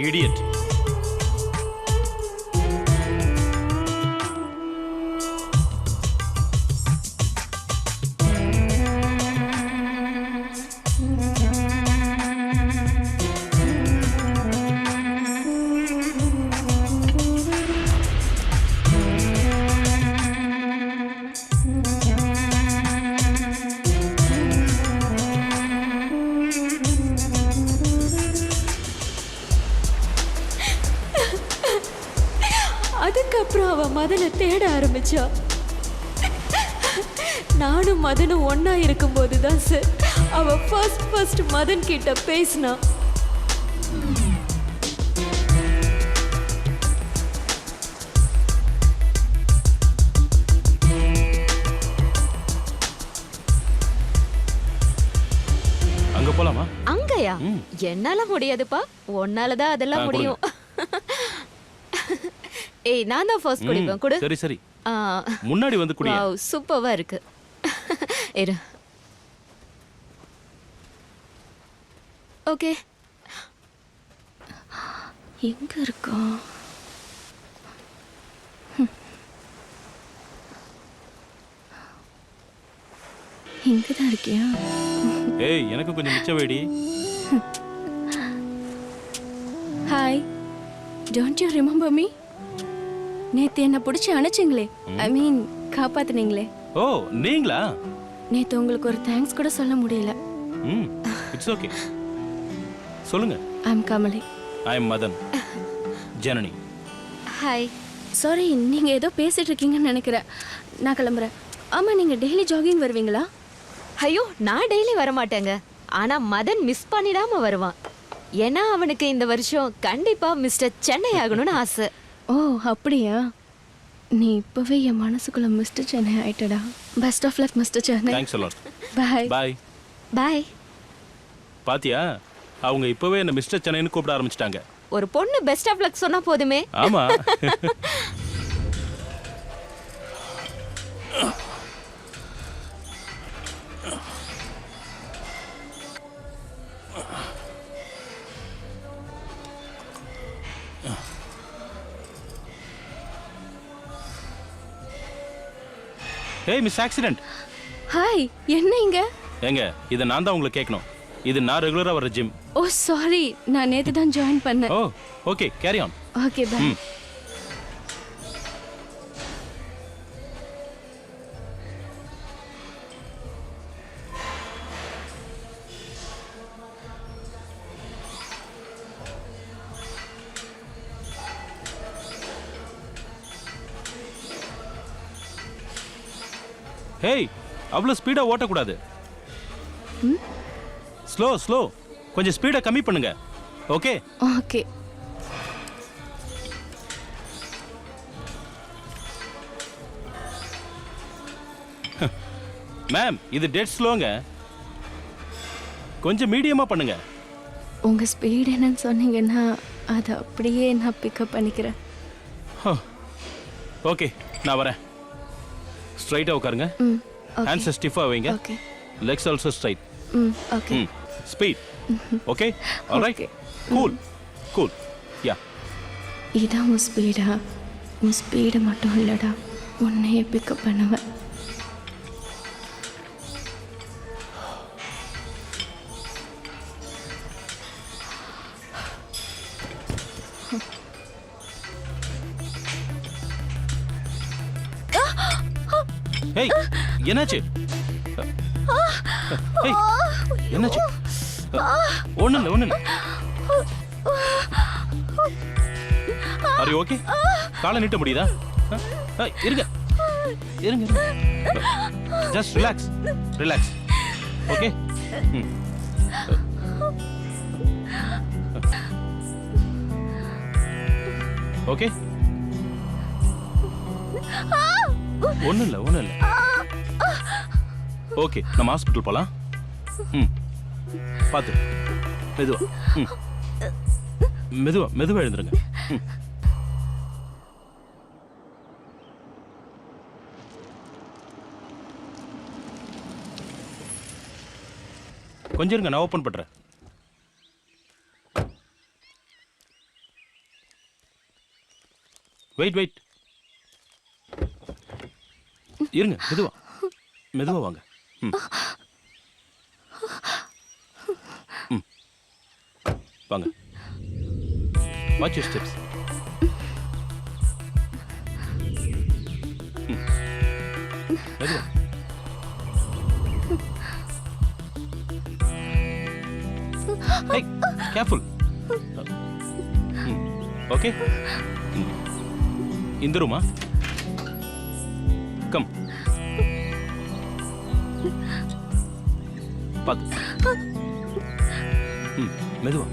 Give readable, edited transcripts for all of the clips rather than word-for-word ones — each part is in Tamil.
இடியட். அதுக்கப்புறம் அவ மதனை தேட ஆரம்பிச்சா. நானும் மதனும் ஒன்னா இருக்கும்போது தான் சார் அவ ஃபர்ஸ்ட் மதன் கிட்ட பேசினா. அங்க போலாமா? அங்கயா? என்னால முடியாதுப்பா, உன்னாலதான் அதெல்லாம் முடியும். ஏய், நான் தான் ஃபர்ஸ்ட் குடிப்பேன். குடு. சரி சரி, முன்னாடி வந்து குடி. வாவ், சூப்பரா இருக்கு. இரு. ஓகே. எங்க இருக்கா? இங்கதான் இருக்கியா? ஏய், எனக்கு கொஞ்சம் மிச்சம் வேடி. Hi, don't you remember me? நேத்து என்ன பிடிச்சி அணைச்சிங்களே, ஐ மீன் காப்பாத்துனீங்களே. ஓ, நீங்களா? நேத்து உங்களுக்கு ஒரு தேங்க்ஸ் கூட சொல்ல முடியல. இட்ஸ் ஓகே, சொல்லுங்க. ஐ அம் கமலி. ஐ அம் மதன். ஜனனி. ஹாய். சாரி, நீங்க ஏதோ பேசிட்டு இருக்கீங்கன்னு நினைக்கிறேன். நான் கிளம்புறேன். ஆமா, நீங்க டெய்லி ஜாகிங் வருவீங்களா? ஐயோ, நான் டெய்லி வர மாட்டேங்க. ஆனா மதன் மிஸ் பண்ணிடாம வருவான். ஏன்னா அவனுக்கு இந்த வருஷம் கண்டிப்பா மிஸ்டர் சென்னை ஆகணும்னு ஆசை. ஓ அப்படியா? நீ இப்பவே என் மனசுக்குள்ள மிஸ்டர் சென்னை ஆயிட்டடா. Best of luck mister Chennai. Thanks a lot. Bye bye. Bye. பாத்தியா, அவங்க இப்பவே என்ன மிஸ்டர் சென்னைன்னு கூப்பிட ஆரம்பிச்சிட்டாங்க. ஒரு பொண்ணு பெஸ்ட் ஆஃப் லக் சொன்னா போதுமே. ஆமா. ஏய் மிஸ் ஆக்சிடென்ட். ஹாய், என்ன இங்க? ஏங்க, இதை நான் தான் உங்களுக்கு கேட்கணும். இது நான் ரெகுலரா வர ஜிம். ஓ சாரி, நான் நேத்து தான் ஜாயின் பண்ணேன். Oh okay, carry on. Okay bye. Hey, அவ்வளோ ஸ்பீடா ஓட்டக்கூடாது. ஸ்லோ ஸ்லோ, கொஞ்சம் ஸ்பீடை கம்மி பண்ணுங்க. Okay okay. மேம், இது டெட் ஸ்லோங்க. கொஞ்சம் மீடியமா பண்ணுங்க. உங்க ஸ்பீட் என்னன்னு சொன்னீங்கன்னா அதை அப்படியே நான் பிக்கப் பண்ணிக்கிறேன். ஓகே, நான் வரேன். ஸ்ட்ரைட்டா உட்காருங்க. ஹேண்ட்ஸ் ஸ்டிஃபா வைங்க. Okay. Legs also straight. Okay. Speed. Okay, alright. Cool cool. Yeah. இதான் உன் ஸ்பீடா? உன் ஸ்பீடு மட்டும் இல்லடா, உன்னையே பிக்கப் பண்ணுவேன். ஏய், என்னாச்சு? ஏய், என்னாச்சு? ஒண்ணும் இல்ல. Are you okay? காலை நீட்ட முடியுதா? இருங்க. Just relax. ஓகே. ஓகே. ஒண்ணும் இல்ல. ஓகே, நம்ம ஹாஸ்பிட்டல் போலாம். பார்த்து மெதுவா எழுந்துருங்க. கொஞ்சம் இருங்க, நான் ஓபன் பண்றேன். Wait wait. இருங்க, மெதுவா மெதுவா வாங்க. ம். ம். வாங்க. Watch your steps. மெதுவா. Hey, careful. Okay. இந்த ரூமா. கம். பாத்து. மெதுவா.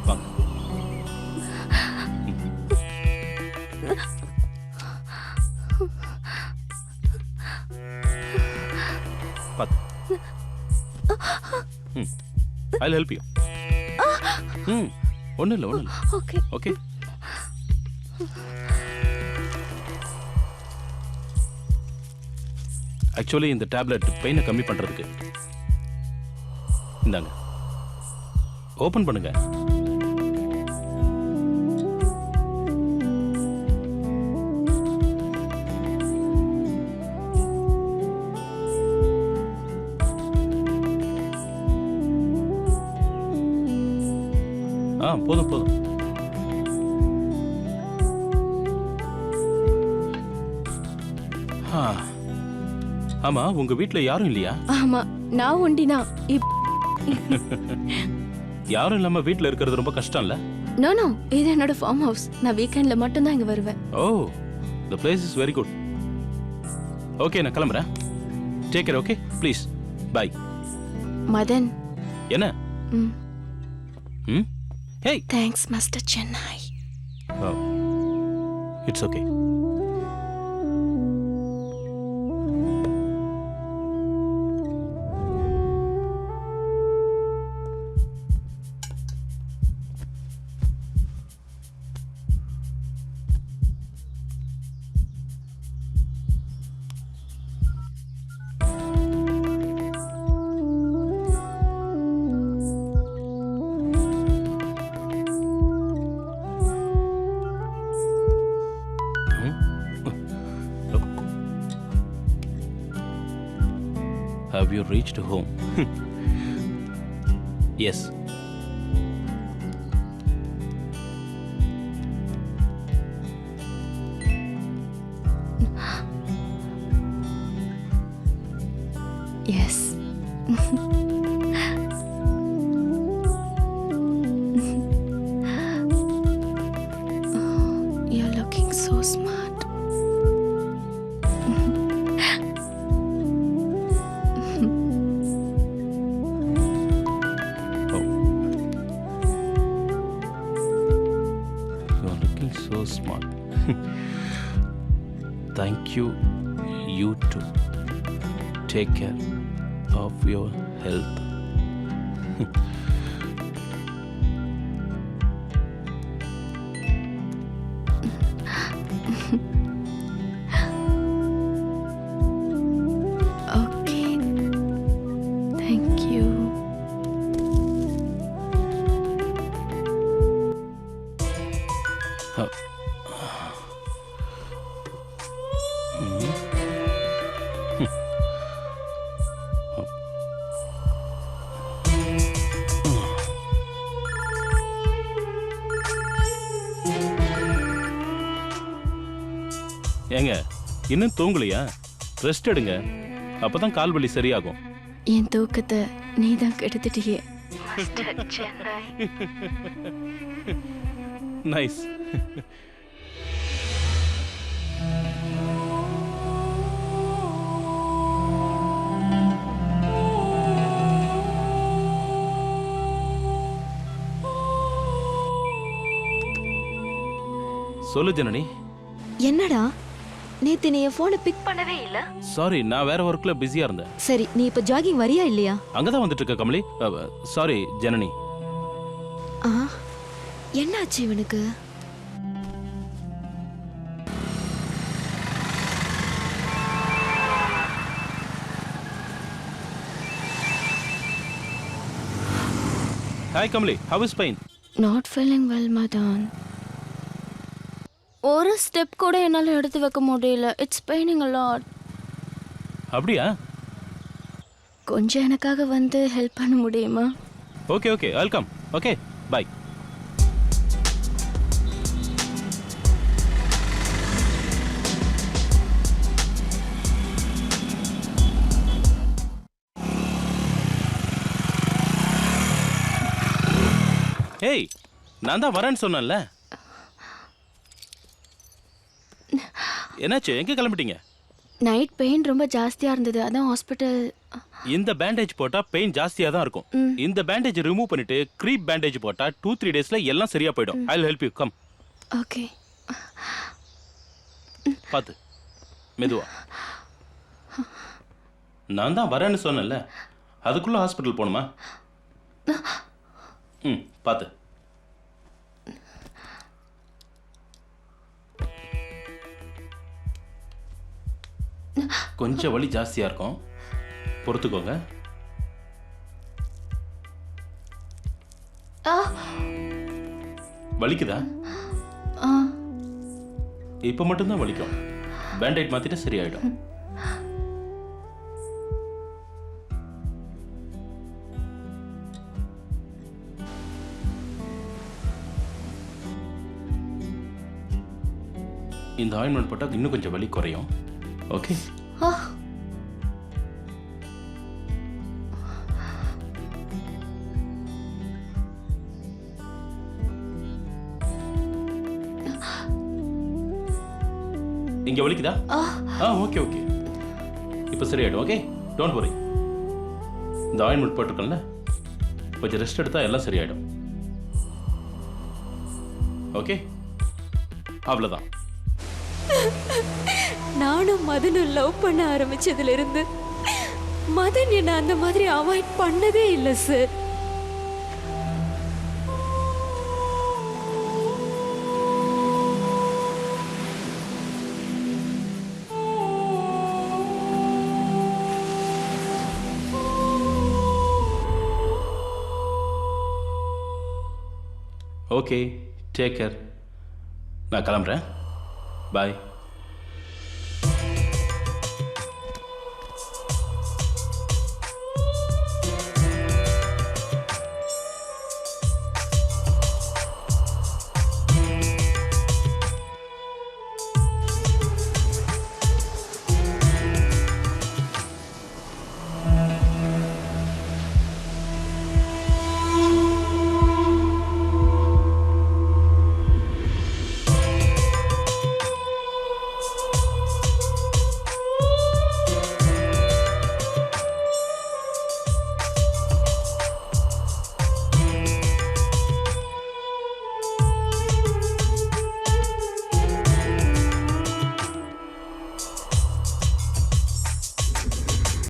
வாங்க. பாத்து. I'll help you. ஒன்றும் இல்லை. ஓகே. ஓகே. ஆக்சுவலி இந்த டேப்லெட் பெயினை கம்மி பண்ணுறதுக்கு. இந்தாங்க, ஓப்பன் பண்ணுங்க. போதும். ஆமா, உங்க வீட்ல யாரும் இல்லையா? ஆமா, நான் ஒண்டினா. யாரும் இல்லாம வீட்ல இருக்கிறது ரொம்ப கஷ்டம் இல்ல? நோ, இது என்னோட ஃபார்ம் ஹவுஸ். நான் வீக்கெண்ட்ல மட்டும் தான் இங்க வருவேன். Oh, the place is very good. Okay, நான் கிளம்புறேன். Take care. Okay, please. Bye. Madan. என்ன? Hey. Thanks, Mr. Chennai. Oh, it's okay. Have you reached home? Yes. Yes. You're looking so smart. So smart. Thank you. You too. Take care of your health. Okay. Thank you. ஏங்க, இன்னும் தூங்கலையா? ரெஸ்ட் எடுங்க, அப்பதான் கால் வலி சரியாகும். என் தூக்கத்தை நீ தான் கெடுத்துட்டியே. நைஸ். சொல்லு ஜனனி. என்னடா, நேத்து நீ என் போனை பிக் பண்ணவே இல்ல? சாரி, நான் வேற ஒர்க்ல பிஸியா இருந்தேன். சரி, நீ இப்ப ஜாகிங் வரியா இல்லையா? அங்கதான் வந்துட்டு இருக்க கமலி. சாரி ஜனனி. என்னாச்சு இவனுக்கு? Hi Kamali, how is pain? Not feeling well, Madan. ஒரு ஸ்டெப் கூட என்னால் எடுத்து வைக்க முடியல. It's paining a lot. அப்படியா? கொஞ்சம் எனக்காக வந்து ஹெல்ப் பண்ண முடியுமா? Okay okay, welcome. Okay, bye. Hey, நான் தான் வரேன்னு சொன்னேன்ல. என்னாச்சு, எங்க கிளம்பிட்டீங்க? நைட் பெயின் ரொம்ப ஜாஸ்தியாக இருந்தது, அதான் ஹாஸ்பிட்டல். இந்த பேண்டேஜ் போட்டா பெயின் ஜாஸ்தியா தான் இருக்கும். இந்த பேண்டேஜ் ரிமூவ் பண்ணிட்டு க்ரீப் பேண்டேஜ் போட்டா 2-3 டேஸ்ல எல்லாம் சரியா போயிடும். I will help you, come. Okay. பாத்து, மெதுவா. நான் தான் வரேன்னு சொன்னேன்ல, அதுக்குள்ள ஹாஸ்பிட்டல் போகணுமா? பாத்து. கொஞ்சம் வலி ஜாஸ்தியா இருக்கும், பொறுத்துக்கோங்க. வலிக்குதா? இப்ப மட்டும்தான் வலிக்கும். பேண்டேட் மாத்திட்டு சரியாயிடும். இந்த ஆயின்மெண்ட் போட்டா இன்னும் கொஞ்சம் வலி குறையும். ஓகே. இங்க வலிக்குதா? ஓகே ஓகே, இப்போ சரியாயிடும். Okay, don't worry. இந்த ஆயின்மெண்ட் போட்டுக்கல, கொஞ்சம் ரெஸ்ட் எடுத்தா எல்லாம் சரியாயிடும். ஓகே, அவ்வளவுதான். நானும் மதனும் லவ் பண்ண ஆரம்பிச்சதுல இருந்து மதன் என்ன அந்த மாதிரி அவாய்ட் பண்ணதே இல்லை சார். Okay, take care. நான் கிளம்புறேன். பாய்.